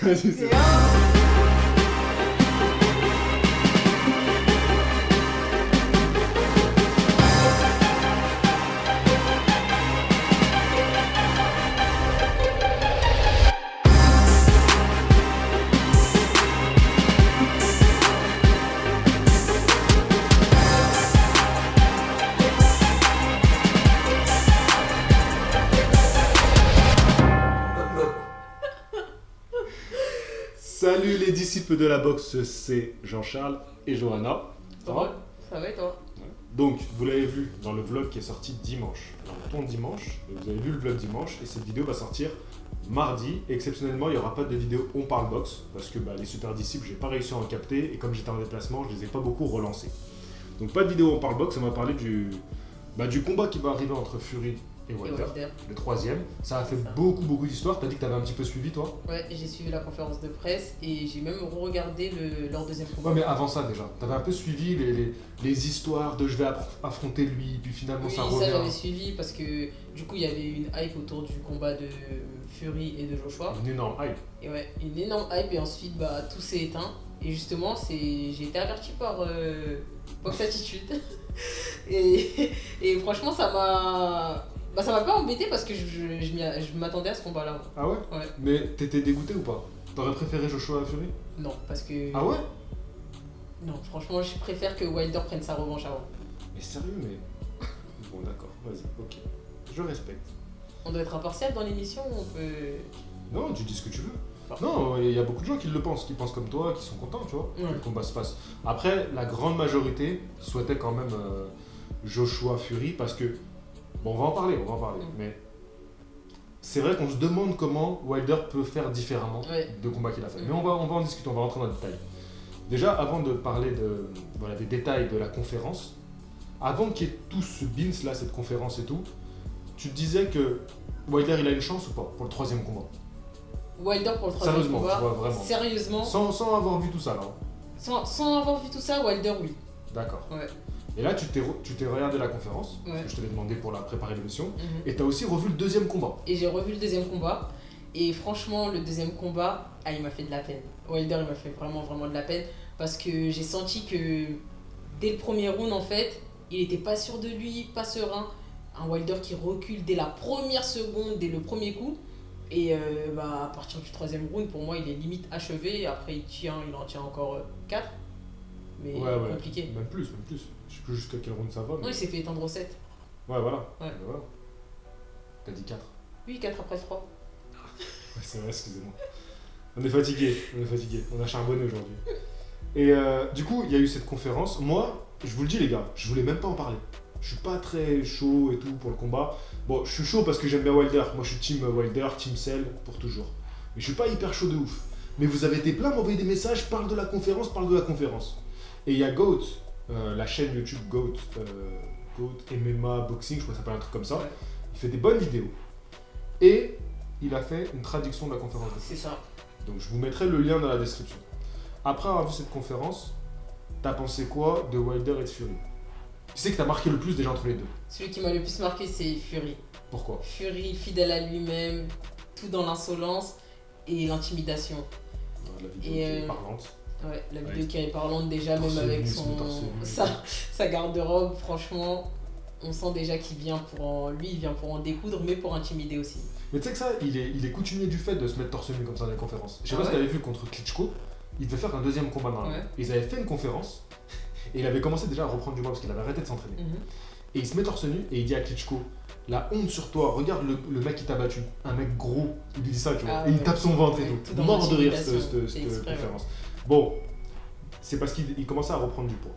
Vas-y, c'est bon. Salut les disciples de la boxe, c'est Jean-Charles et Johanna. Ça va? Ça va et toi? Donc, vous l'avez vu dans le vlog qui est sorti dimanche. Alors, on tourne dimanche, et vous avez vu le vlog dimanche, et cette vidéo va sortir mardi. Et exceptionnellement, il n'y aura pas de vidéo On parle boxe, parce que les super disciples, j'ai pas réussi à en capter, et comme j'étais en déplacement, je les ai pas beaucoup relancés. Donc, pas de vidéo On parle boxe, on va parler du combat qui va arriver entre Fury et Wilder, le troisième. Ça a fait beaucoup d'histoires. T'as dit que t'avais un petit peu suivi, toi? Ouais, j'ai suivi la conférence de presse et j'ai même regardé leur deuxième combat. Ouais, mais avant ça déjà, t'avais un peu suivi les histoires de je vais affronter lui, puis finalement Oui, ça revient. ça j'avais suivi parce que du coup il y avait une hype autour du combat de Fury et de Joshua. Une énorme hype. Et ouais, une énorme hype et ensuite tout s'est éteint. Et justement, j'ai été averti par Box Attitude. et franchement, ça m'a pas embêté parce que je m'attendais à ce combat-là. Ah ouais? Ouais. Mais t'étais dégoûté ou pas? T'aurais préféré Joshua à Fury? Non, parce que... Ah ouais? Non, franchement, je préfère que Wilder prenne sa revanche avant. Mais sérieux, mais... Bon d'accord, vas-y, ok. Je respecte. On doit être impartial dans l'émission, on peut... Non, tu dis ce que tu veux. Parfait. Non, il y a beaucoup de gens qui le pensent, qui pensent comme toi, qui sont contents, tu vois, que le combat se passe. Après, la grande majorité souhaitait quand même Joshua Fury parce que... Bon, on va en parler, mais c'est vrai qu'on se demande comment Wilder peut faire différemment de combat qu'il a fait. Mais on va en discuter, on va rentrer dans le détail. Déjà, avant de parler des détails de la conférence, avant qu'il y ait tout ce bins là, cette conférence et tout, tu te disais que Wilder il a une chance ou pas pour le troisième combat? Wilder pour le troisième combat, tu vois, vraiment. Sérieusement, sans avoir vu tout ça là. sans avoir vu tout ça, Wilder oui. D'accord. Ouais. Et là, tu t'es regardé la conférence, parce que je te l'ai demandé pour la préparer l'émission, et tu as aussi revu le deuxième combat. Et j'ai revu le deuxième combat, et franchement, le deuxième combat, il m'a fait de la peine. Wilder, il m'a fait vraiment de la peine, parce que j'ai senti que dès le premier round, en fait, il était pas sûr de lui, pas serein. Un Wilder qui recule dès la première seconde, dès le premier coup. Et à partir du troisième round, pour moi, il est limite achevé. Après, il en tient encore 4. Mais compliqué. Même plus. Je sais plus jusqu'à quel round ça va. Mais... Non, il s'est fait éteindre au 7. Ouais, voilà. Ouais. Voilà. T'as dit 4. Oui, 4 après 3. Ouais, c'est vrai, excusez-moi. On est fatigué. On a charbonné aujourd'hui. Et du coup, il y a eu cette conférence. Moi, je vous le dis, les gars, je voulais même pas en parler. Je suis pas très chaud et tout pour le combat. Bon, je suis chaud parce que j'aime bien Wilder. Moi, je suis team Wilder, team Cell pour toujours. Mais je suis pas hyper chaud de ouf. Mais vous avez été plein à m'envoyer des messages, parle de la conférence. Et il y a Goat, la chaîne YouTube Goat MMA Boxing, je crois que ça s'appelle un truc comme ça. Ouais. Il fait des bonnes vidéos. Et il a fait une traduction de la conférence. C'est ça. Donc je vous mettrai le lien dans la description. Après avoir vu cette conférence, t'as pensé quoi de Wilder et de Fury? Qui c'est que t'as marqué le plus déjà entre les deux? Celui qui m'a le plus marqué, c'est Fury. Pourquoi? Fury, fidèle à lui-même, tout dans l'insolence et l'intimidation. La vidéo qui est parlante. Ouais, la vidéo qui est parlante déjà, même avec sa garde-robe, franchement, on sent déjà qu'il vient il vient pour en découdre, mais pour intimider aussi. Mais tu sais que ça, il est coutumier du fait de se mettre torse nu comme ça dans les conférences. Je sais pas si t'avais vu contre Klitschko, il devait faire un deuxième combat dans la Ils avaient fait une conférence, et il avait commencé déjà à reprendre du poids parce qu'il avait arrêté de s'entraîner. Et il se met torse nu, et il dit à Klitschko, la honte sur toi, regarde le mec qui t'a battu, un mec gros, il lui dit ça, tu vois, et il tape son ventre et tout. Mort de rire cette conférence. Bon, c'est parce qu'il commençait à reprendre du poids.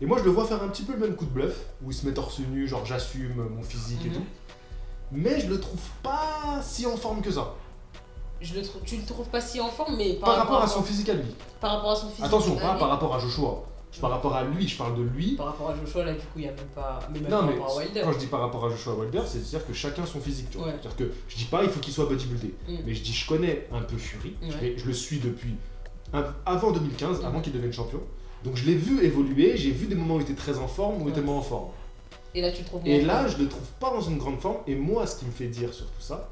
Et moi je le vois faire un petit peu le même coup de bluff, où il se met torse nu, genre j'assume mon physique et tout. Mais je le trouve pas si en forme que ça. Tu le trouves pas si en forme, mais par rapport à son physique à lui. Par rapport à son physique. Attention, pas par rapport à Joshua. Par rapport à lui, je parle de lui. Par rapport à Joshua, là, du coup, il n'y a même pas. Mais non, mais par rapport à Wilder. Quand je dis par rapport à Joshua Wilder, c'est-à-dire que chacun son physique. Tu vois. C'est-à-dire que je dis pas il faut qu'il soit bodybuildé. Mais je dis je connais un peu Fury. Je le suis depuis avant 2015, avant qu'il devienne champion. Donc je l'ai vu évoluer, j'ai vu des moments où il était très en forme, où il était moins en forme. Et là, tu le trouves Et là, je le trouve pas dans une grande forme. Et moi, ce qui me fait dire sur tout ça,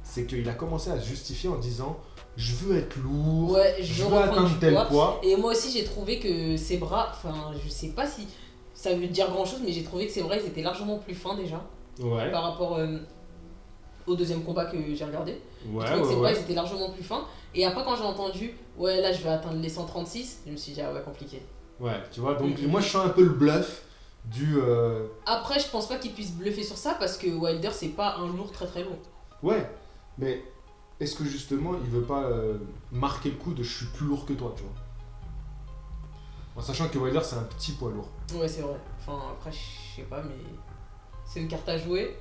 c'est qu'il a commencé à se justifier en disant je veux être lourd, Ouais, je veux veux reprendre atteindre du tel poids. poids. Et moi aussi, j'ai trouvé que ses bras, enfin, je sais pas si ça veut dire grand chose, mais j'ai trouvé que ses bras, ils étaient largement plus fins déjà Ouais, par rapport au deuxième combat que j'ai regardé. J'ai ouais, trouvé que ses ouais, bras, ils ouais. étaient largement plus fins. Et après, quand j'ai entendu, ouais, là, je vais atteindre les 136, je me suis dit, ah ouais, compliqué. Ouais, tu vois, donc Mhm. moi je sens un peu le bluff du. Après, je pense pas qu'il puisse bluffer sur ça parce que Wilder, c'est pas un lourd très très lourd. Ouais, mais est-ce que justement il veut pas marquer le coup de je suis plus lourd que toi, tu vois? En sachant que Wilder c'est un petit poids lourd. Ouais, c'est vrai. Enfin, après, je sais pas, mais c'est une carte à jouer.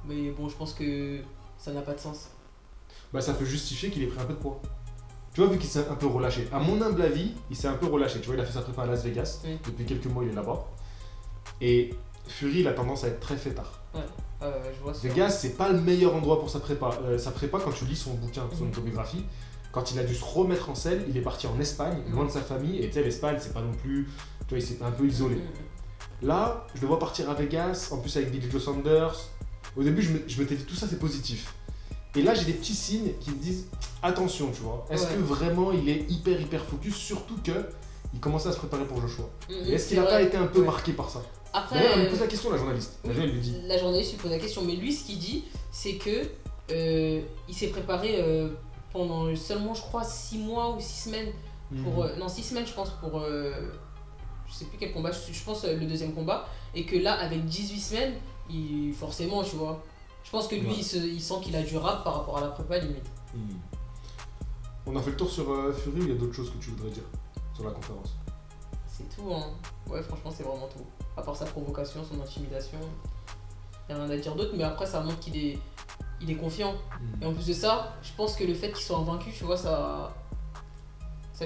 Mais bon, je pense que ça n'a pas de sens. Bah ça peut justifier qu'il ait pris un peu de poids. Tu vois, vu qu'il s'est un peu relâché. À mon humble avis, il s'est un peu relâché. Tu vois, il a fait sa prépa à Las Vegas. Oui. Depuis quelques mois, il est là-bas. Et Fury, il a tendance à être très fêtard. Je vois ça. Vegas, c'est pas le meilleur endroit pour sa prépa. Sa prépa, quand tu lis son bouquin, son Mhm. autobiographie, quand il a dû se remettre en selle, il est parti en Espagne, loin de sa famille. Et tu sais, l'Espagne, c'est pas non plus. Tu vois, il s'est un peu isolé. Là, je le vois partir à Vegas, en plus avec Billy Joe Saunders. Au début, je m'étais dit tout ça, c'est positif. Et là, j'ai des petits signes qui me disent attention, tu vois. Est-ce Ouais. que vraiment il est hyper focus, surtout que il commençait à se préparer pour Joshua. Et est-ce C'est qu'il n'a pas vrai. été un peu Ouais. marqué par ça? Après, D'ailleurs, elle me pose la question, la journaliste. oui, Elle lui dit. la journaliste lui pose la question, mais lui, ce qu'il dit, c'est que il s'est préparé pendant seulement, je crois, 6 mois ou 6 semaines. Pour, Mhm. non, 6 semaines, je pense, pour. Je sais plus quel combat, je pense le deuxième combat. Et que là, avec 18 semaines, forcément, tu vois. Je pense que lui, Ouais. il sent qu'il a du rap par rapport à la prépa, limite. Mhm. On a fait le tour sur Fury ou il y a d'autres choses que tu voudrais dire sur la conférence? C'est tout, hein. Ouais, franchement, c'est vraiment tout. À part sa provocation, son intimidation, y a rien à dire d'autre, mais après, ça montre il est confiant. Et en plus de ça, je pense que le fait qu'il soit invaincu, tu vois, ça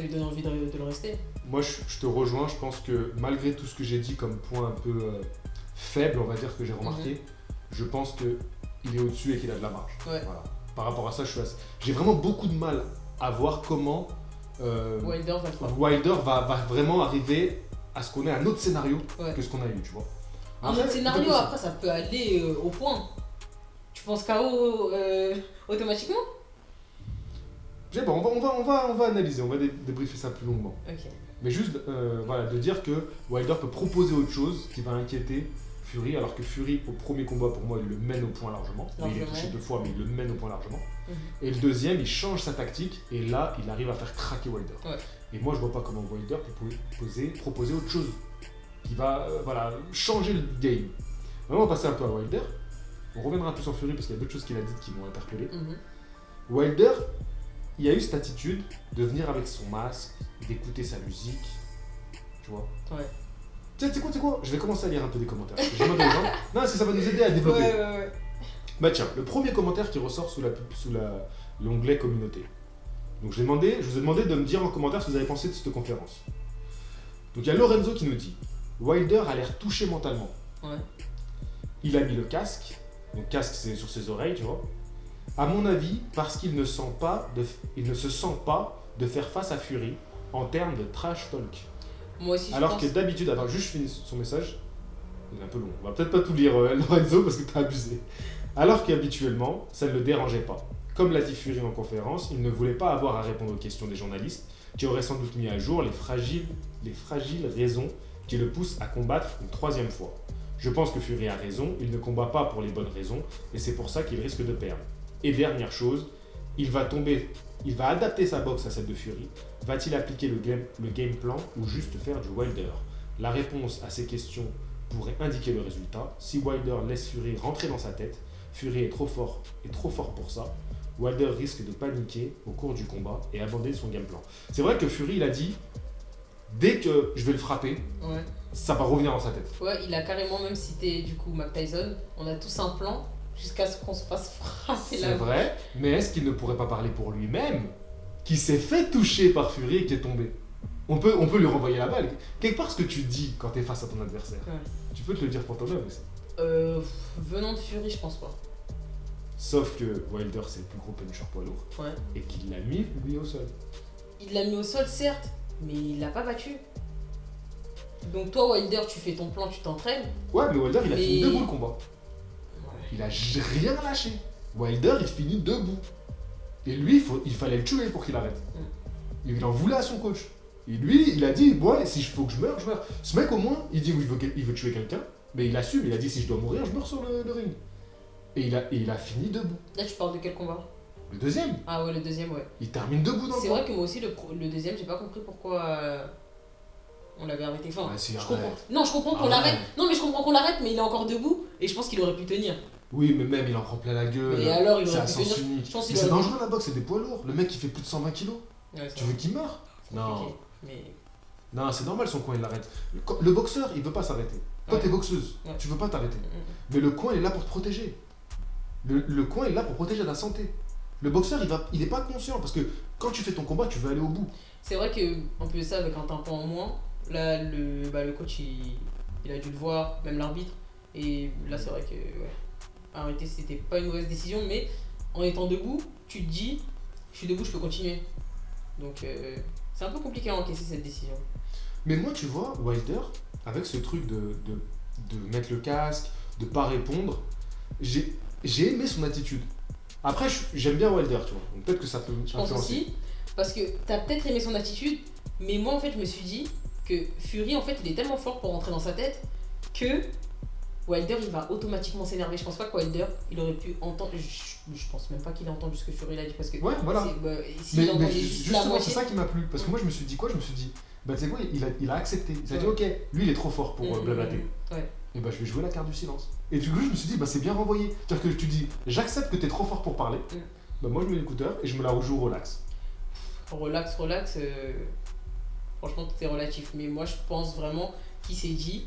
lui donne envie de le rester. Moi, je te rejoins. Je pense que malgré tout ce que j'ai dit comme point un peu faible, on va dire, que j'ai remarqué, je pense qu'il est au-dessus et qu'il a de la marge. Ouais. Voilà. Par rapport à ça, j'ai vraiment beaucoup de mal à voir comment Wilder va le faire. Wilder va vraiment arriver à ce qu'on ait un autre scénario Ouais. que ce qu'on a eu, tu vois. Un Après, autre scénario, peut-être après, ça peut aller au point. Tu penses KO automatiquement? Je sais pas, on va analyser, on va débriefer ça plus longuement. Ok. Mais juste voilà, de dire que Wilder peut proposer autre chose qui va inquiéter Fury, alors que Fury, au premier combat, pour moi, il le mène au point largement. Mais il est touché 2 fois, mais il le mène au point largement. Mhm. Et le deuxième, il change sa tactique, et là, il arrive à faire craquer Wilder. Ouais. Et moi, je vois pas comment Wilder peut proposer autre chose qui va voilà, changer le game. Maintenant, on va passer un peu à Wilder. On reviendra un peu sur Fury parce qu'il y a d'autres choses qu'il a dites qui m'ont interpellé. Mhm. Wilder, il a eu cette attitude de venir avec son masque, d'écouter sa musique, tu vois. Ouais. Tu sais quoi, je vais commencer à lire un peu des commentaires. Parce que j'ai demandé aux gens. Non, parce que ça va nous aider à développer. Ouais. Bah tiens, le premier commentaire qui ressort sous l'onglet communauté. Donc je vous ai demandé de me dire en commentaire ce que vous avez pensé de cette conférence. Donc il y a Lorenzo qui nous dit Wilder a l'air touché mentalement. Ouais. Il a mis le casque. Donc casque c'est sur ses oreilles, tu vois. À mon avis, parce qu'il ne se sent pas de faire face à Fury en termes de trash talk. Moi aussi, je Alors pense. que d'habitude, attends, juste je finis son message. Il est un peu long. On va peut-être pas tout lire, Lorenzo, parce que t'as abusé. Alors qu'habituellement, ça ne le dérangeait pas. Comme l'a dit Fury en conférence, il ne voulait pas avoir à répondre aux questions des journalistes, qui auraient sans doute mis à jour les fragiles raisons qui le poussent à combattre une 3e fois. Je pense que Fury a raison, il ne combat pas pour les bonnes raisons, et c'est pour ça qu'il risque de perdre. Et dernière chose, il va adapter sa boxe à celle de Fury. Va-t-il appliquer le game plan ou juste faire du Wilder? La réponse à ces questions pourrait indiquer le résultat. Si Wilder laisse Fury rentrer dans sa tête, Fury est trop fort pour ça. Wilder risque de paniquer au cours du combat et abandonner son game plan. C'est vrai que Fury, il a dit, dès que je vais le frapper, Ouais. ça va revenir dans sa tête. Ouais, il a carrément même cité du coup Mike Tyson. On a tous un plan jusqu'à ce qu'on se fasse frapper C'est la vrai, mais est-ce qu'il ne pourrait pas parler pour lui-même, qui s'est fait toucher par Fury et qui est tombé? On peut lui renvoyer la balle. Quelque part, ce que tu dis quand tu es face à ton adversaire, Ouais. tu peux te le dire pour toi-même aussi. Venant de Fury, je pense pas. Sauf que Wilder, c'est le plus gros puncher poids lourd Ouais. et qu'il l'a mis, lui, au sol. Il l'a mis au sol, certes, mais il l'a pas battu. Donc toi, Wilder, tu fais ton plan, tu t'entraînes. Ouais, mais Wilder, il a Mais- fini debout le combat. Ouais. Il a rien lâché. Wilder, il finit debout. Et lui, il fallait le tuer pour qu'il arrête. Il en voulait à son coach. Et lui, il a dit, ouais, si il faut que je meure, je meurs. Ce mec, au moins, il dit il veut tuer quelqu'un, mais il assume, il a dit, si je dois mourir, je meurs sur le ring. Et il a fini debout. Là, tu parles de quel combat? Le deuxième. Ah ouais, le deuxième, ouais. Il termine debout dans le C'est combat. vrai que moi aussi, le deuxième, j'ai pas compris pourquoi on l'avait arrêté. Enfin, Ah, si, je arrête. comprends. Non, je comprends qu'on Arrête. l'arrête. Non, mais je comprends qu'on l'arrête, mais il est encore debout et je pense qu'il aurait pu tenir. Oui, mais même, il en prend plein la gueule. Et alors, il C'est aurait à pu sens tenir. unique. Je pense qu'il Mais c'est aurait dangereux la boxe, c'est des poids lourds. Le mec, il fait plus de 120 kilos. Ouais, c'est Tu veux qu'il meure? Non. compliqué. Mais Non, c'est normal son coin, il l'arrête. Le boxeur, il veut pas s'arrêter. Toi, Ouais. t'es boxeuse, Ouais. tu veux pas t'arrêter. mm, Mais le coin, il est là pour te protéger. Le coin est là pour protéger ta santé. Le boxeur, il est pas conscient parce que quand tu fais ton combat, tu veux aller au bout. c'est vrai qu'en plus de ça, avec un tampon en moins, là, le coach, il a dû le voir, même l'arbitre. Et là, c'est vrai que ouais, arrêter, c'était pas une mauvaise décision, mais en étant debout, tu te dis, je suis debout, je peux continuer. Donc, c'est un peu compliqué à encaisser cette décision. Mais moi, tu vois, Wilder, avec ce truc de mettre le casque, de pas répondre, j'ai aimé son attitude. Après, j'aime bien Wilder, tu vois. Donc peut-être que ça peut Je pense influencer. aussi, parce que t'as peut-être aimé son attitude, mais moi en fait je me suis dit que Fury en fait il est tellement fort pour rentrer dans sa tête que Wilder il va automatiquement s'énerver. Je pense pas que Wilder il aurait pu entendre. Je pense même pas qu'il a entendu ce que Fury a dit parce que. Ouais, voilà. S'il Mais entendait juste la justement, c'est moitié. ça qui m'a plu. Parce que moi, je me suis dit quoi? Je me suis dit, bah, tu sais quoi, il a accepté. Il s'est dit, Ouais. ok, lui, il est trop fort pour blablater. Ouais. Et bah, je vais jouer la carte du silence. Et du coup, je me suis dit, bah, c'est bien renvoyé. C'est-à-dire que tu dis, j'accepte que t'es trop fort pour parler. Bah, moi, je mets l'écouteur et je me la rejoue relax. Relax. Franchement, tout est relatif. Mais moi, je pense vraiment qu'il s'est dit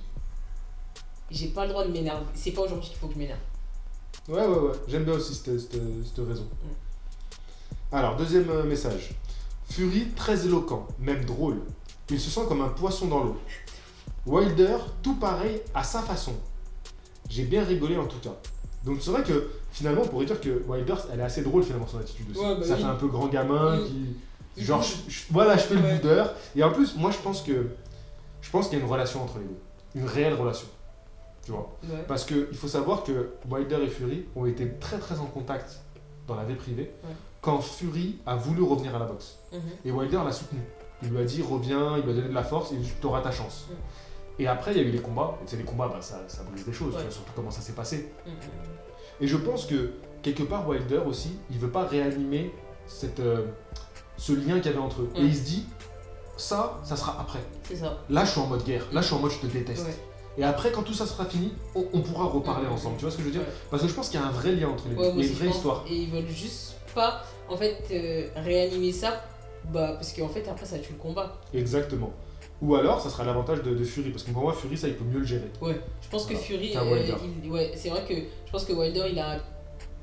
j'ai pas le droit de m'énerver. C'est pas aujourd'hui qu'il faut que je m'énerve. Ouais. J'aime bien aussi cette raison. Alors, deuxième message. Fury, très éloquent, même drôle. Il se sent comme un poisson dans l'eau. Wilder, tout pareil à sa façon. J'ai bien rigolé en tout cas. Donc c'est vrai que finalement on pourrait dire que Wilder, elle est assez drôle finalement son attitude aussi. Ouais, bah ça oui. fait un peu grand gamin qui... Genre, voilà, je fais Ouais. le boudeur. Et en plus, moi je pense qu'il y a une relation entre les deux. Une réelle relation. Tu vois. Ouais. Parce qu'il faut savoir que Wilder et Fury ont été très très en contact dans la vie privée quand Fury a voulu revenir à la boxe. Et Wilder l'a soutenu. Il lui a dit reviens, il lui a donné de la force et tu auras ta chance. Et après il y a eu les combats. Et tu sais, les combats, bah, ça brise des choses, tu vois, surtout comment ça s'est passé. Et je pense que quelque part Wilder aussi, il veut pas réanimer ce lien qu'il y avait entre eux. Et il se dit ça sera après. C'est ça. Là je suis en mode guerre, là je suis en mode je te déteste. Ouais. Et après, quand tout ça sera fini, on pourra reparler ensemble. Tu vois ce que je veux dire? Ouais. Parce que je pense qu'il y a un vrai lien entre les deux. Ouais, Il y a une moi aussi, vraie je pense. histoire. Et ils veulent juste pas, en fait, réanimer ça, bah, parce qu'en fait, après, ça tue le combat. Exactement. Ou alors, ça sera l'avantage de Fury. Parce que pour moi, Fury, ça, il peut mieux le gérer. Ouais, je pense Voilà. que Fury, C'est un Wilder. ouais, c'est vrai que je pense que Wilder, il a.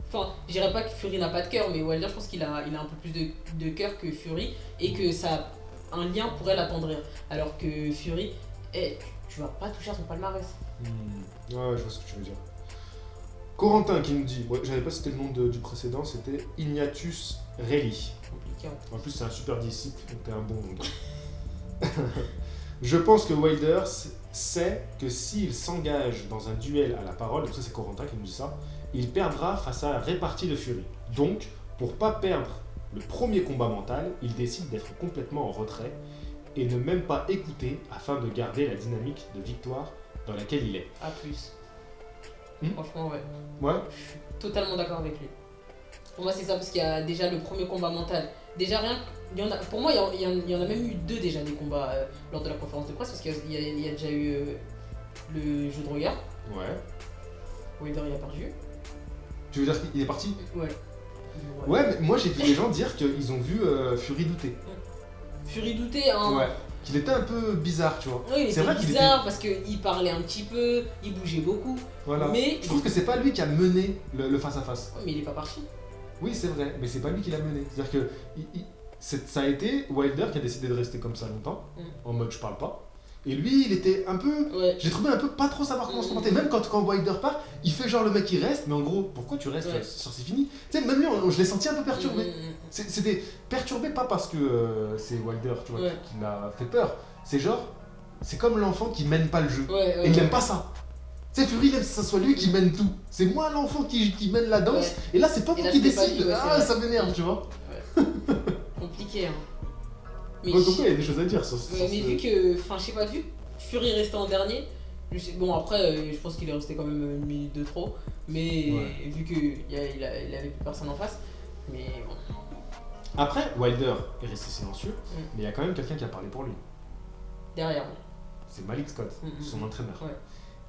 Enfin, je dirais pas que Fury n'a pas de cœur, mais Wilder, je pense qu'il a un peu plus de cœur que Fury et que ça a un lien pourrait l'attendrir. Alors que Fury, tu vas pas toucher à son palmarès. Ouais, je vois ce que tu veux dire. Corentin qui nous dit, ouais, j'avais pas cité le nom du précédent, c'était Ignatius Reilly. Compliqué. En plus, c'est un super disciple, donc t'es un bon nom. Je pense que Wilder sait que s'il s'engage dans un duel à la parole, donc ça c'est Corentin qui nous dit ça, il perdra face à la répartie de Fury. Donc, pour pas perdre le premier combat mental, il décide d'être complètement en retrait et ne même pas écouter afin de garder la dynamique de victoire dans laquelle il est. A plus. Hmm. Franchement, ouais. Ouais. Je suis totalement d'accord avec lui. Pour moi, c'est ça, parce qu'il y a déjà le premier combat mental. Déjà, rien. Pour moi, il y en a même eu 2 déjà des combats lors de la conférence de presse, parce qu'il y a déjà eu le jeu de regard. Ouais. Wilder, il a perdu. Tu veux dire qu'il est parti? Ouais. Ouais, mais moi j'ai vu des gens dire qu'ils ont vu Fury douter. Fury doutait, hein. Ouais. Qu'il était un peu bizarre, tu vois. Oui, il C'est était vrai qu'il bizarre parce qu'il parlait un petit peu, il bougeait beaucoup. Voilà. Mais Je trouve que c'est pas lui qui a mené le face-à-face. Ouais, mais il est pas parti. Oui, c'est vrai, mais c'est pas lui qui l'a mené. C'est-à-dire que ça a été Wilder qui a décidé de rester comme ça longtemps, en mode je parle pas. Et lui, il était un peu. Ouais. J'ai trouvé un peu pas trop savoir comment se comporter. Même quand Wilder part, il fait genre le mec qui reste, mais en gros, pourquoi tu restes? Ouais. C'est fini. Tu sais, même lui, je l'ai senti un peu perturbé. C'était perturbé pas parce que c'est Wilder, tu vois, Ouais. qui l'a fait peur. C'est genre, c'est comme l'enfant qui mène pas le jeu. Ouais, Et il aime pas ça. Tu sais, Fury, il aime que ce soit lui qui mène tout. C'est moi l'enfant qui mène la danse. Ouais. Et là, c'est pas Et moi là, qui c'était pas décide. lui, ouais, c'est Ah, vrai. ça m'énerve, tu vois. compliqué. Hein. Mais, Donc il y a des choses à dire sur mais vu que, enfin je sais pas, vu que Fury restait en dernier, bon après je pense qu'il est resté quand même une minute de trop, mais vu qu'il avait plus personne en face, mais bon. Après, Wilder est resté silencieux, mais il y a quand même quelqu'un qui a parlé pour lui. Derrière. C'est Malik Scott, son entraîneur. Ouais.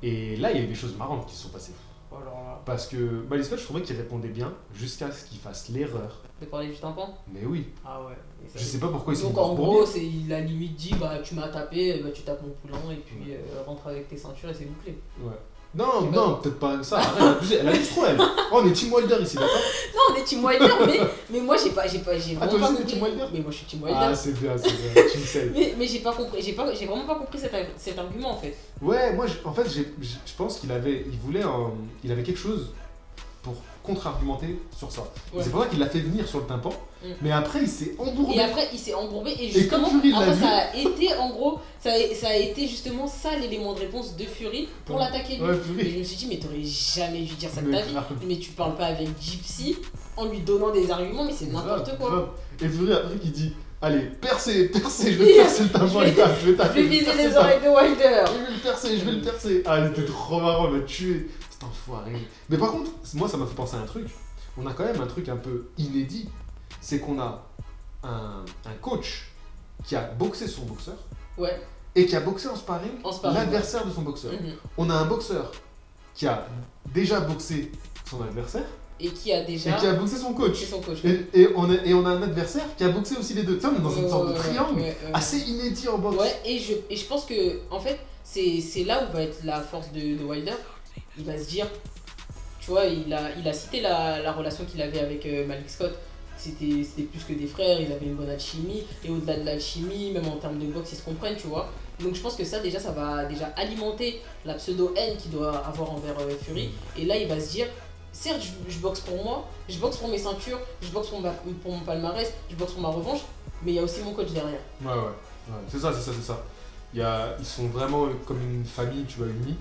Et là, il y a eu des choses marrantes qui se sont passées. Alors là. Parce que Malik Scott, je trouvais qu'il répondait bien jusqu'à ce qu'il fasse l'erreur. De parler du tympan. Mais oui. Ah ouais. Je sais pas pourquoi il s'est donc en gros, il a limite dit bah tu m'as tapé, bah, tu tapes mon poulain et puis rentre avec tes ceintures et c'est bouclé. Ouais. Non, peut-être pas ça. Arrête, elle abuse trop elle. Oh, on est Team Wilder ici, d'accord? Non, on est Team Wilder, mais moi j'ai vraiment toi pas aussi, compris. t'es Team Wilder? Mais moi je suis Team Wilder. Ah, c'est bien, tu me sais. mais j'ai pas compris, j'ai vraiment pas compris cet argument en fait. Ouais, moi en fait, je pense il avait quelque chose pour contre-argumenter sur ça. Ouais. C'est pour ça qu'il l'a fait venir sur le tympan, mais après il s'est embourbé. Et après il s'est embourbé et justement après ça a été en gros, ça a été justement ça l'élément de réponse de Fury pour l'attaquer lui. Ouais, Fury. Et je me suis dit mais t'aurais jamais dû dire ça de ta vie, mais tu parles pas avec Gypsy en lui donnant des arguments, mais c'est n'importe quoi. Grave. Et Fury après qui dit allez, percez, je vais percer le tympan, je vais viser les oreilles de Wilder. Je vais le percer. Ah, il était trop marrant, il m'a tué. C'est enfoiré. Mais par contre, moi ça m'a fait penser à un truc. On a quand même un truc un peu inédit. C'est qu'on a un coach qui a boxé son boxeur. Ouais. Et qui a boxé en sparring l'adversaire de son boxeur. On a un boxeur qui a déjà boxé son adversaire. Et qui a boxé son coach. Ouais. Et on a un adversaire qui a boxé aussi les deux. Tu sais, on est dans une sorte de triangle assez inédit en boxe. Ouais, et je pense que, en fait, c'est là où va être la force de Wilder. Il va se dire, tu vois, il a cité la relation qu'il avait avec Malik Scott. C'était plus que des frères, ils avaient une bonne alchimie. Et au-delà de l'alchimie, même en termes de boxe, ils se comprennent, tu vois. Donc je pense que ça va déjà alimenter la pseudo-haine qu'il doit avoir envers Fury. Et là, il va se dire, certes, je boxe pour moi, je boxe pour mes ceintures, je boxe pour mon palmarès, je boxe pour ma revanche, mais il y a aussi mon coach derrière. Ouais. C'est ça. Ils sont vraiment comme une famille, tu vois, unie.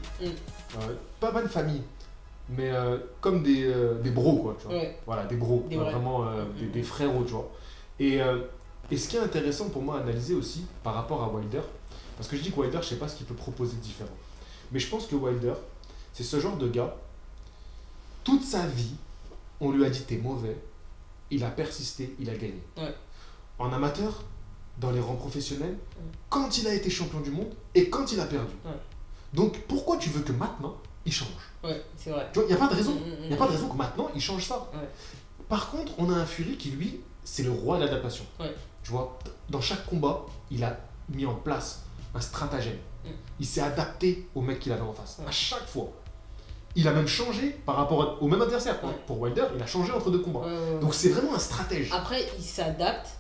Pas une famille, mais comme des bros, quoi, tu vois. Ouais. Voilà, des bros, vraiment des frérots, tu vois. Et ce qui est intéressant pour moi à analyser aussi par rapport à Wilder, parce que je dis que Wilder, je sais pas ce qu'il peut proposer de différent, mais je pense que Wilder, c'est ce genre de gars, toute sa vie, on lui a dit t'es mauvais, il a persisté, il a gagné. Ouais. En amateur, dans les rangs professionnels, quand il a été champion du monde et quand il a perdu. Donc pourquoi tu veux que maintenant il change? Ouais, c'est vrai. Tu vois, il n'y a pas de raison. Il n'y a pas de raison que maintenant il change ça. Ouais. Par contre, on a un Fury qui lui, c'est le roi de l'adaptation. Ouais. Tu vois, dans chaque combat, il a mis en place un stratagème. Il s'est adapté au mec qu'il avait en face. À chaque fois. Il a même changé par rapport au même adversaire. Pour Wilder, il a changé entre deux combats. Donc c'est vraiment un stratège. Après, il s'adapte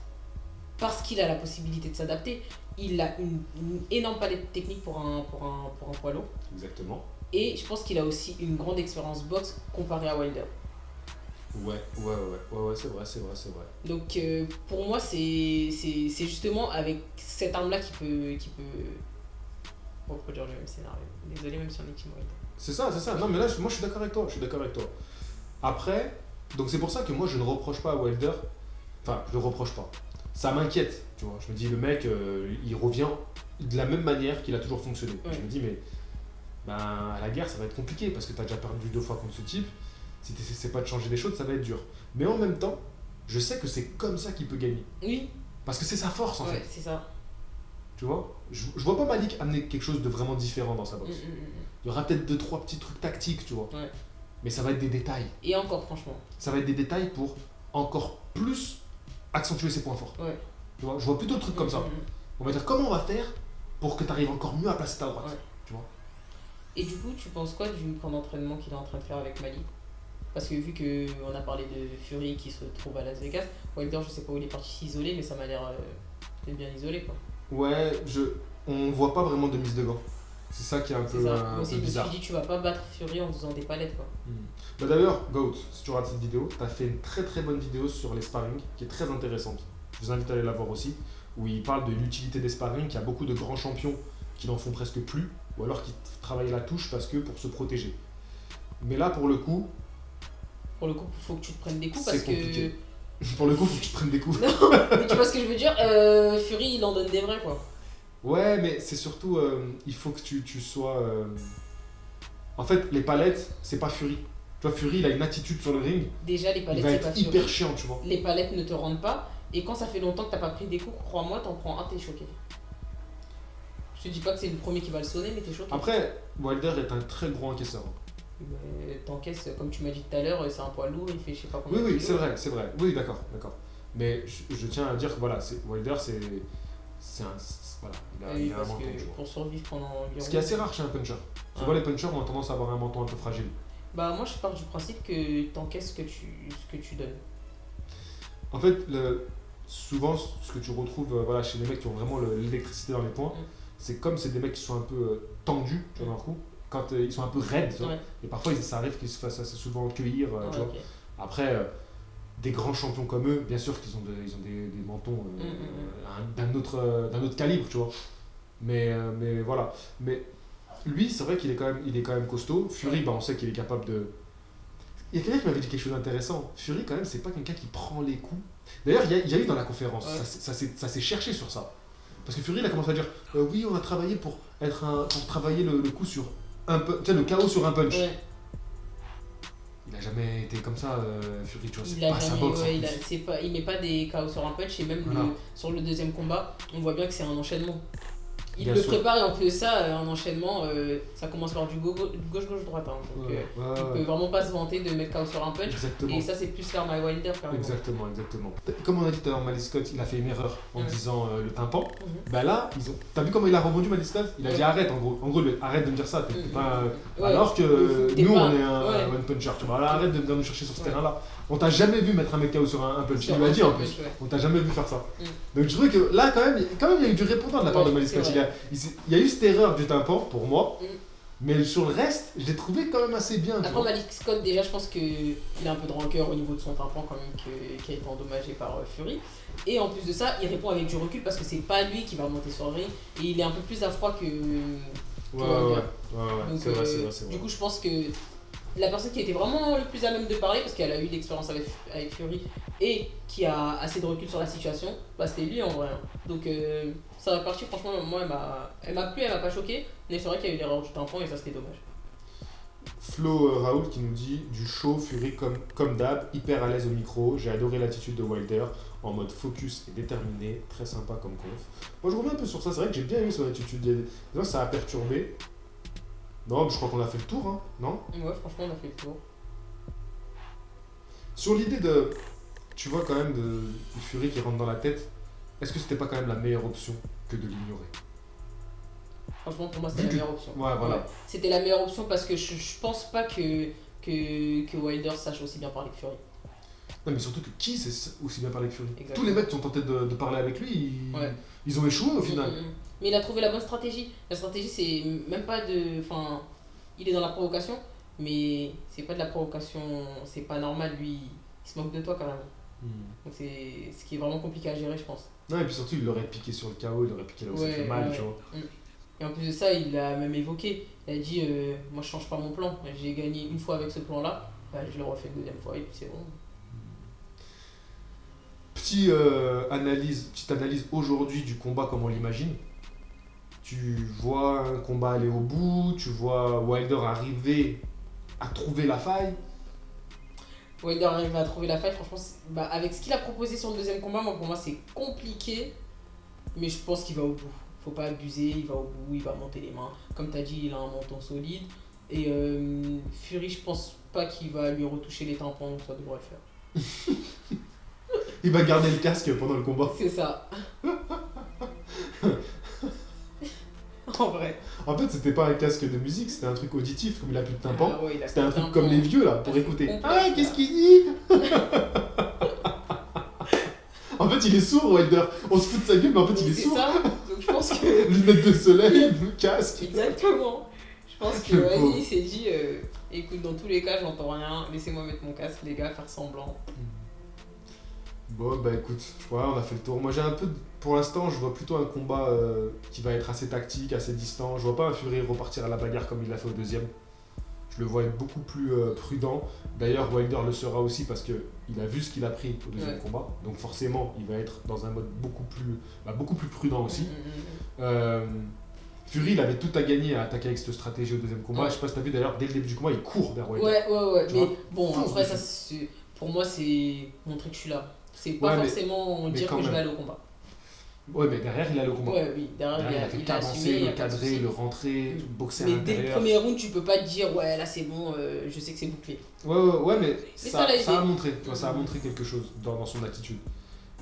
parce qu'il a la possibilité de s'adapter. Il a une énorme palette technique pour un poids lourd. Exactement. Et je pense qu'il a aussi une grande expérience boxe comparée à Wilder. Ouais, c'est vrai. Donc pour moi, c'est justement avec cette arme-là qu'il peut reproduire le même scénario. Désolé, même si on est Team Wilder. C'est ça. Non, mais là, moi, je suis d'accord avec toi. Après, donc c'est pour ça que moi, je ne reproche pas à Wilder. Enfin, je le reproche pas. Ça m'inquiète, tu vois. Je me dis, le mec, il revient de la même manière qu'il a toujours fonctionné. Je me dis, mais à la guerre, ça va être compliqué parce que tu as déjà perdu 2 fois contre ce type. Si tu n'essaies pas de changer les choses, ça va être dur. Mais en même temps, je sais que c'est comme ça qu'il peut gagner. Oui. Parce que c'est sa force, en fait. C'est ça. Tu vois, je vois pas Malik amener quelque chose de vraiment différent dans sa boxe. Il y aura peut-être 2-3 petits trucs tactiques, tu vois. Mais ça va être des détails. Et encore, franchement. Ça va être des détails pour encore plus accentuer ses points forts. Tu vois, je vois plutôt le truc comme ça. On va dire comment on va faire pour que tu arrives encore mieux à placer ta droite. Tu vois. Et du coup, tu penses quoi du camp d'entraînement qu'il est en train de faire avec Malik? Parce que vu qu'on a parlé de Fury qui se trouve à Las Vegas, Wilder, je sais pas où il est parti s'isoler, mais ça m'a l'air bien isolé, quoi. Ouais, on voit pas vraiment de mise de gants. C'est ça qui est un peu bizarre. Je me suis dit, tu vas pas battre Fury en faisant des palettes, quoi. D'ailleurs, Goat, si tu regardes cette vidéo, tu as fait une très très bonne vidéo sur les sparring qui est très intéressante. Je vous invite à aller la voir aussi, où il parle de l'utilité des sparring, qu'il y a beaucoup de grands champions qui n'en font presque plus, ou alors qui travaillent la touche pour se protéger. Mais là, pour le coup, faut que tu te prennes des coups parce compliqué. que Pour le coup, faut que tu te prennes des coups. Non, mais tu vois ce que je veux dire. Fury, il en donne des vrais, quoi. Ouais, mais c'est surtout, il faut que tu sois... En fait, les palettes, c'est pas Fury. Tu vois, Fury, il a une attitude sur le ring, Déjà, les il palettes, va c'est être pas Fury. hyper chiant, tu vois. Les palettes ne te rendent pas. Et quand ça fait longtemps que t'as pas pris des coups, crois-moi, t'en prends un, t'es choqué. Je te dis pas que c'est le premier qui va le sonner, mais t'es choqué. Après, Wilder est un très gros encaisseur. Mais t'encaisses, comme tu m'as dit tout à l'heure, c'est un poids lourd, il fait je sais pas combien Oui, de oui, kilos. c'est vrai. Oui, d'accord. Mais je tiens à dire que voilà, Wilder, voilà, Oui, il a un parce menton, que tu vois. pour survivre pendant Ce qui est assez rare chez un puncher. Tu vois, les punchers ont tendance à avoir un menton un peu fragile. Bah moi je pars du principe que t'encaisses ce que tu donnes. En fait, souvent, ce que tu retrouves voilà, chez les mecs qui ont vraiment l'électricité dans les poings, c'est comme c'est des mecs qui sont un peu tendus, tu vois, d'un coup, quand ils sont un peu raides, tu vois. Ouais. Et parfois, ça arrive qu'ils se fassent assez souvent cueillir, Ouais, tu vois. ok. Après, des grands champions comme eux, bien sûr qu'ils ont des mentons d'un autre calibre, tu vois. Mais voilà. Mais lui, c'est vrai qu'il est quand même costaud. Fury, Ouais. bah, on sait qu'il est capable de... Il y a quelqu'un qui m'avait dit quelque chose d'intéressant. Fury, quand même, c'est pas quelqu'un qui prend les coups. D'ailleurs, il y a eu dans la conférence, Ouais. ça s'est cherché sur ça. Parce que Fury, il a commencé à dire oui, on a travaillé pour travailler le coup sur un punch, tu sais, le KO sur un punch. Ouais. Il a jamais été comme ça, Fury, tu vois, c'est Il a pas sa jamais, boxe. ouais, en plus. il met pas des KO sur un punch et même Voilà. sur le deuxième combat, on voit bien que c'est un enchaînement. Il Bien le sûr. prépare et en plus de ça, un enchaînement, ça commence par du gauche-gauche-droite. Hein, donc Ouais, il peut vraiment pas se vanter de mettre KO sur un punch. exactement. Et ça c'est plus l'arme à Wilder quand même. Exactement. Comme on a dit tout à l'heure, Malik Scott, il a fait une erreur en Ouais. disant le tympan. Mhm. Bah là, t'as vu comment il a rebondi, Malik Scott? Il a dit Ouais. arrête, en gros. En gros, arrête de me dire ça. T'es pas... Ouais. Alors que T'es nous, pas- on est un ouais. one puncher. Tu vois, là, arrête de venir nous chercher sur ce Ouais. terrain-là. On t'a jamais vu mettre un mec KO sur un punch. Sur Il lui a un dit en punch, plus. ouais. On t'a jamais vu faire ça. Mm. Donc je trouvais que là, quand même, il y a eu du répondant de la part Ouais, de Malik c'est Scott. vrai. Il y a eu cette erreur du tympan pour moi. Mm. Mais sur le reste, je l'ai trouvé quand même assez bien. Tu Après vois. Malik Scott, déjà je pense qu'il a un peu de rancœur au niveau de son tympan quand même qui a été endommagé par Fury. Et en plus de ça, il répond avec du recul parce que c'est pas lui qui va monter sur le ring et il est un peu plus à froid que... Ouais, Donc, c'est vrai, c'est vrai. Du coup, je pense que la personne qui était vraiment le plus à même de parler, parce qu'elle a eu l'expérience avec Fury et qui a assez de recul sur la situation, bah c'était lui en vrai. Donc ça va partir, franchement, moi elle m'a plu, elle m'a pas choqué, mais c'est vrai qu'il y a eu l'erreur du tympan et ça c'était dommage. Flo Raoul qui nous dit du show, Fury comme d'hab, hyper à l'aise au micro, j'ai adoré l'attitude de Wilder, en mode focus et déterminé, très sympa comme conf. Moi je reviens un peu sur ça, c'est vrai que j'ai bien aimé son attitude, des fois ça a perturbé. Non, mais je crois qu'on a fait le tour, hein, non? Ouais, franchement, on a fait le tour. Sur l'idée de, tu vois quand même, de Fury qui rentre dans la tête, est-ce que c'était pas quand même la meilleure option que de l'ignorer? Franchement, pour moi, c'était la meilleure option. Ouais, voilà. Ouais. C'était la meilleure option parce que je pense pas que Wilder sache aussi bien parler que Fury. Non, mais surtout que qui sait aussi bien parler que Fury? Exactement. Tous les mecs qui ont tenté de parler avec lui, Ouais. ils ont échoué au final. Mais il a trouvé la bonne stratégie. La stratégie, c'est même pas de. Enfin, il est dans la provocation, mais c'est pas de la provocation. C'est pas normal, lui. Il se moque de toi quand même. Donc c'est ce qui est vraiment compliqué à gérer, je pense. Non, et puis surtout, il l'aurait piqué sur le KO, il l'aurait piqué là où ça fait mal, ouais. tu vois. Et en plus de ça, il l'a même évoqué. Il a dit moi, je change pas mon plan. J'ai gagné une fois avec ce plan-là. Bah, je le refais une deuxième fois et puis c'est bon. Petite analyse aujourd'hui du combat comme on l'imagine. Tu vois un combat aller au bout, tu vois Wilder arriver à trouver la faille. Wilder arrive à trouver la faille, franchement, avec ce qu'il a proposé sur le deuxième combat, pour moi c'est compliqué, mais je pense qu'il va au bout. Faut pas abuser, il va au bout, il va monter les mains. Comme tu as dit, il a un menton solide. Et Fury, je pense pas qu'il va lui retoucher les tympans, donc ça devrait le faire. Il va garder le casque pendant le combat. C'est ça. En vrai. En fait, c'était pas un casque de musique, c'était un truc auditif, comme il a plus de tympan. Ah ouais, il a C'était un plus de truc comme tympan. les vieux là, pour C'est écouter. complexe, Ah, là. qu'est-ce qu'il dit? En fait, il est sourd, Wilder. On se fout de sa gueule, mais en fait, il est C'est sourd. ça, donc je pense que. Lunettes de soleil, le casque. Exactement. Je pense que Le pauvre. vas-y, il s'est dit écoute, dans tous les cas, j'entends rien, laissez-moi mettre mon casque, les gars, faire semblant. Bon, bah écoute, je crois on a fait le tour. Moi, j'ai un peu. Pour l'instant, je vois plutôt un combat qui va être assez tactique, assez distant. Je vois pas un Fury repartir à la bagarre comme il l'a fait au deuxième. Je le vois être beaucoup plus prudent. D'ailleurs, Wilder le sera aussi parce qu'il a vu ce qu'il a pris au deuxième combat. Donc forcément, il va être dans un mode beaucoup plus prudent aussi. Fury, il avait tout à gagner à attaquer avec cette stratégie au deuxième combat. Je sais pas si t'as vu d'ailleurs, dès le début du combat, il court vers Wilder. Ouais. Tu Mais vois, bon, après, ça, pour moi, c'est montrer que je suis là. C'est pas forcément dire que je vais aller au combat. Ouais, mais derrière, il a le combat. Ouais, oui, derrière il a fait qu'avancer, le cadrer, le rentrer, boxer à l'intérieur. Mais dès le premier round, tu peux pas te dire, ouais, là c'est bon, je sais que c'est bouclé. Ouais, mais ça a montré, tu vois, ça a Mhm. montré quelque chose dans son attitude.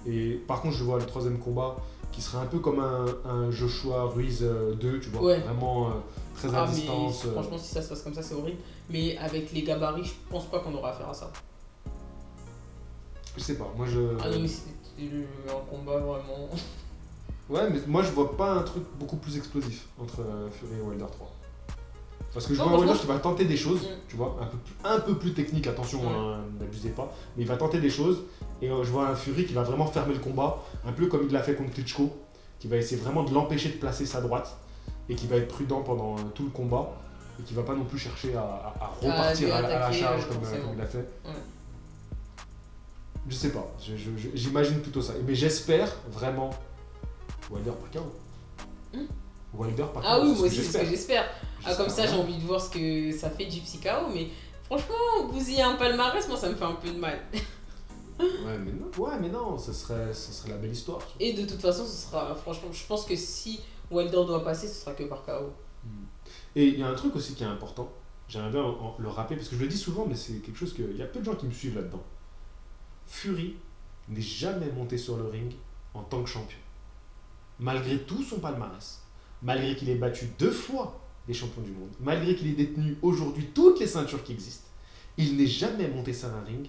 Et par contre, je vois le troisième combat qui serait un peu comme un Joshua Ruiz 2, tu vois, vraiment très à distance. Mais franchement, si ça se passe comme ça, c'est horrible. Mais avec les gabarits, je pense pas qu'on aura affaire à ça. Je sais pas, moi je. Ah non, mais c'était un combat vraiment. Ouais, mais moi je vois pas un truc beaucoup plus explosif entre Fury et Wilder 3. Parce que je vois Wilder qui va tenter des choses, tu vois, un peu plus technique, attention, n'abusez pas, mais il va tenter des choses, et je vois un Fury qui va vraiment fermer le combat, un peu comme il l'a fait contre Klitschko, qui va essayer vraiment de l'empêcher de placer sa droite, et qui va être prudent pendant tout le combat, et qui va pas non plus chercher à repartir à la charge comme il l'a fait. Je sais pas, j'imagine plutôt ça. Mais j'espère vraiment Wilder par KO. Wilder par KO. Ah oui, moi aussi, c'est ce que j'espère. Comme ça, vraiment. j'ai envie de voir ce que ça fait Gypsy KO. Mais franchement, bousiller un palmarès, moi, ça me fait un peu de mal. mais non, ce serait la belle histoire. Et de toute façon, ce sera, franchement, je pense que si Wilder doit passer, ce sera que par KO. Et il y a un truc aussi qui est important, j'aimerais bien le rappeler, parce que je le dis souvent, mais c'est quelque chose il y a peu de gens qui me suivent là-dedans. Fury n'est jamais monté sur le ring en tant que champion. Malgré tout son palmarès, malgré qu'il ait battu 2 fois les champions du monde, malgré qu'il ait détenu aujourd'hui toutes les ceintures qui existent, il n'est jamais monté sur un ring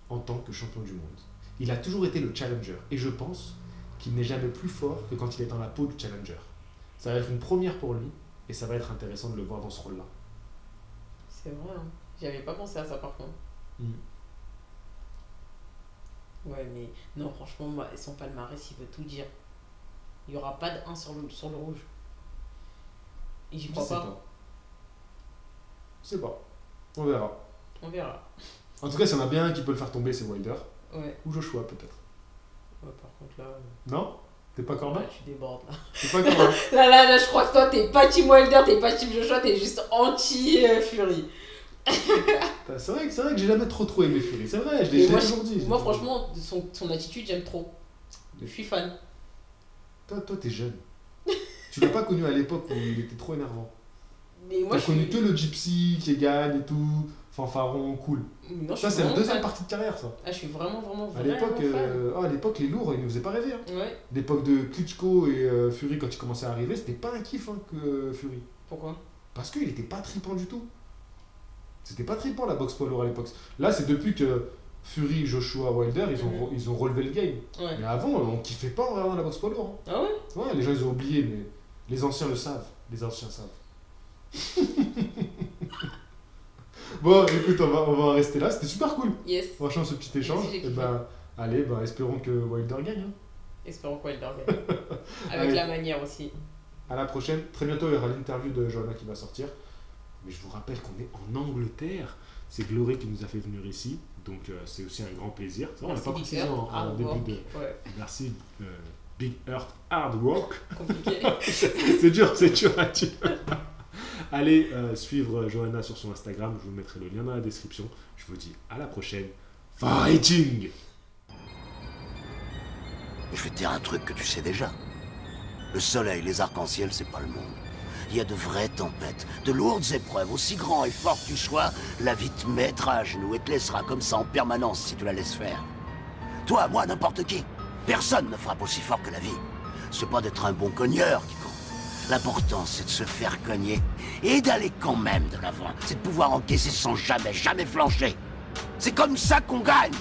en tant que champion du monde. Il a toujours été le challenger, et je pense qu'il n'est jamais plus fort que quand il est dans la peau du challenger. Ça va être une première pour lui, et ça va être intéressant de le voir dans ce rôle-là. C'est vrai, hein. J'avais pas pensé à ça par contre. Ouais, mais non, franchement, moi, son palmarès, il veut tout dire. Il n'y aura pas de 1 sur le rouge. Et j'y crois pas. Je sais pas. On verra. On verra. En tout cas, s'il y en a bien un qui peut le faire tomber, c'est Wilder. Ouais. Ou Joshua, peut-être. Ouais, par contre, là. Non? T'es pas Corbin? Tu débordes, là. T'es pas Corbin? là, je crois que toi, t'es pas Team Wilder, t'es pas Team Joshua, t'es juste anti-Fury. C'est vrai que j'ai jamais trop aimé Fury. C'est vrai, je l'ai toujours dit. Moi, franchement, son attitude, j'aime trop. Je suis fan. Toi, t'es jeune. Tu l'as pas connu à l'époque où il était trop énervant. Mais moi, t'as connu que le gypsy qui gagne et tout, fanfaron, cool. Non, ça, c'est la deuxième partie de carrière, ça. Ah, je suis vraiment à l'époque, fan. À l'époque, les lourds, ils nous faisaient pas rêver. Hein. Ouais. L'époque de Klitschko et Fury, quand ils commençaient à arriver, c'était pas un kiff que Fury. Pourquoi? Parce qu'il était pas trippant du tout. C'était pas trippant la boxe poids lourd à l'époque. Là, c'est depuis que Fury, Joshua, Wilder, ils ont relevé le game. Ouais. Mais avant, on kiffait pas en regardant la boxe poids lourd. Hein. Ah ouais? Ouais, les gens ils ont oublié, mais les anciens le savent. Les anciens savent. Bon, écoute, on va en rester là. C'était super cool. Yes. Franchement, ce petit échange. Et allez, espérons que Wilder gagne. Hein. Espérons que Wilder gagne. Avec la manière aussi. À la prochaine. Très bientôt, il y aura l'interview de Johanna qui va sortir. Mais je vous rappelle qu'on est en Angleterre. C'est Glory qui nous a fait venir ici. Donc, c'est aussi un grand plaisir. On n'a pas précisé en début de... Ouais. Merci, Big Earth Hard Work. Compliqué. c'est dur à dire. Allez suivre Johanna sur son Instagram. Je vous mettrai le lien dans la description. Je vous dis à la prochaine. Fighting! Je vais te dire un truc que tu sais déjà. Le soleil, les arcs-en-ciel, c'est pas le monde. Il y a de vraies tempêtes, de lourdes épreuves, aussi grand et fort que tu sois, la vie te mettra à genoux et te laissera comme ça en permanence si tu la laisses faire. Toi, moi, n'importe qui. Personne ne frappe aussi fort que la vie. C'est pas d'être un bon cogneur qui compte. L'important, c'est de se faire cogner et d'aller quand même de l'avant. C'est de pouvoir encaisser sans jamais flancher. C'est comme ça qu'on gagne.